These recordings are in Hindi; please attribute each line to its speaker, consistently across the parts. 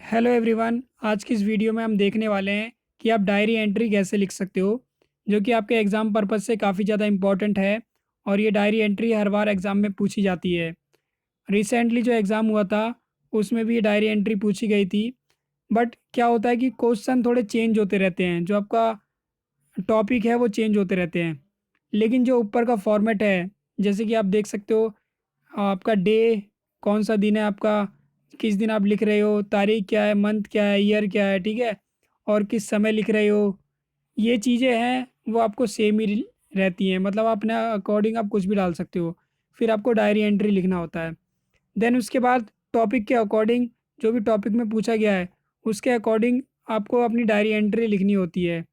Speaker 1: Hello everyone. आज की इस वीडियो में हम देखने वाले हैं कि आप डायरी एंट्री कैसे लिख सकते हो, जो कि आपके एग्ज़ाम पर्पज़ से काफ़ी ज़्यादा इम्पॉर्टेंट है। और ये डायरी एंट्री हर बार एग्ज़ाम में पूछी जाती है। रिसेंटली जो एग्ज़ाम हुआ था उसमें भी ये डायरी एंट्री पूछी गई थी। बट क्या होता है कि क्वेश्चन थोड़े चेंज होते रहते हैं, जो आपका टॉपिक है वो चेंज होते रहते हैं। लेकिन जो ऊपर का फॉर्मेट है, जैसे कि आप देख सकते हो, आपका डे कौन सा दिन है आपका, किस दिन आप लिख रहे हो, तारीख क्या है, मंथ क्या है, ईयर क्या है, ठीक है, और किस समय लिख रहे हो, ये चीज़ें हैं वो आपको सेम ही रहती हैं। मतलब आप अपने अकॉर्डिंग आप कुछ भी डाल सकते हो। फिर आपको डायरी एंट्री लिखना होता है। देन उसके बाद टॉपिक के अकॉर्डिंग, जो भी टॉपिक में पूछा गया है उसके अकॉर्डिंग आपको अपनी डायरी एंट्री लिखनी होती है।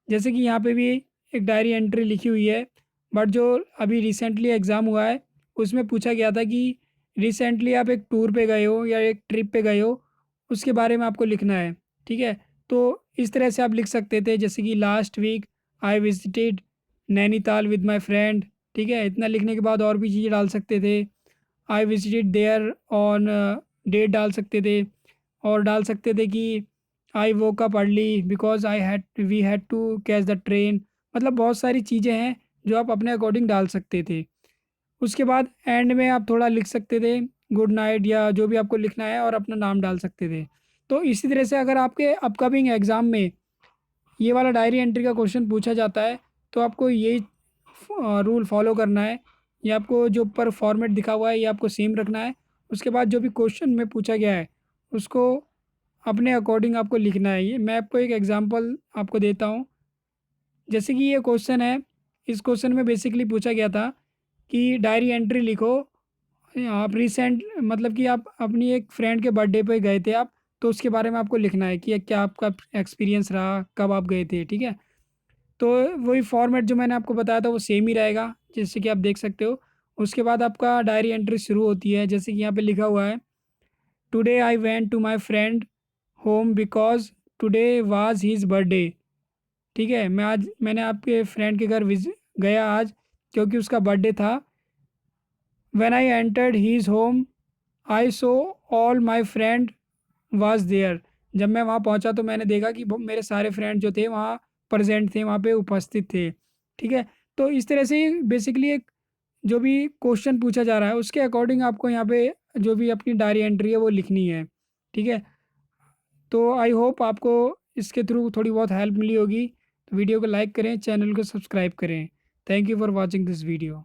Speaker 1: जैसे कि यहाँ पे भी एक डायरी एंट्री लिखी हुई है। बट जो अभी रिसेंटली एग्ज़ाम हुआ है उसमें पूछा गया था कि रिसेंटली आप एक टूर पे गए हो या एक ट्रिप पे गए हो, उसके बारे में आपको लिखना है। ठीक है, तो इस तरह से आप लिख सकते थे, जैसे कि last week I visited Nainital with my friend. ठीक है, इतना लिखने के बाद और भी चीज़ें डाल सकते थे। I visited there on date डाल सकते थे। और डाल सकते थे कि I woke up early because I had we had to catch the train. मतलब बहुत सारी चीज़ें हैं जो आप अपने अकॉर्डिंग डाल सकते थे। उसके बाद एंड में आप थोड़ा लिख सकते थे गुड नाइट या जो भी आपको लिखना है, और अपना नाम डाल सकते थे। तो इसी तरह से अगर आपके अपकमिंग एग्ज़ाम में ये वाला डायरी एंट्री का क्वेश्चन पूछा जाता है तो आपको ये रूल फॉलो करना है। ये आपको जो ऊपर फॉर्मेट दिखा हुआ है ये आपको सेम रखना है। उसके बाद जो भी क्वेश्चन में पूछा गया है उसको अपने अकॉर्डिंग आपको लिखना है। ये मैं आपको एक एग्जांपल आपको देता हूँ। जैसे कि ये क्वेश्चन है, इस क्वेश्चन में बेसिकली पूछा गया था कि डायरी एंट्री लिखो। आप रिसेंट मतलब कि आप अपनी एक फ्रेंड के बर्थडे पे गए थे आप, तो उसके बारे में आपको लिखना है कि क्या आपका एक्सपीरियंस रहा, कब आप गए थे। ठीक है, तो वही फॉर्मेट जो मैंने आपको बताया था वो सेम ही रहेगा, जैसे कि आप देख सकते हो। उसके बाद आपका डायरी एंट्री शुरू होती है, जैसे कि यहाँ पे लिखा हुआ है today I went to my friend home because today was his birthday. ठीक है, मैंने आपके फ्रेंड के घर गया आज क्योंकि उसका बर्थडे था। When I entered his home I saw all my friend was there. जब मैं वहाँ पहुँचा तो मैंने देखा कि मेरे सारे फ्रेंड जो थे वहाँ प्रेजेंट थे, वहाँ पे उपस्थित थे। ठीक है, तो इस तरह से बेसिकली एक जो भी क्वेश्चन पूछा जा रहा है उसके अकॉर्डिंग आपको यहाँ पे जो भी अपनी डायरी एंट्री है वो लिखनी है। ठीक है, तो आई होप आपको इसके थ्रू थोड़ी बहुत हेल्प मिली होगी। तो वीडियो को लाइक करें, चैनल को सब्सक्राइब करें। Thank you for watching this video.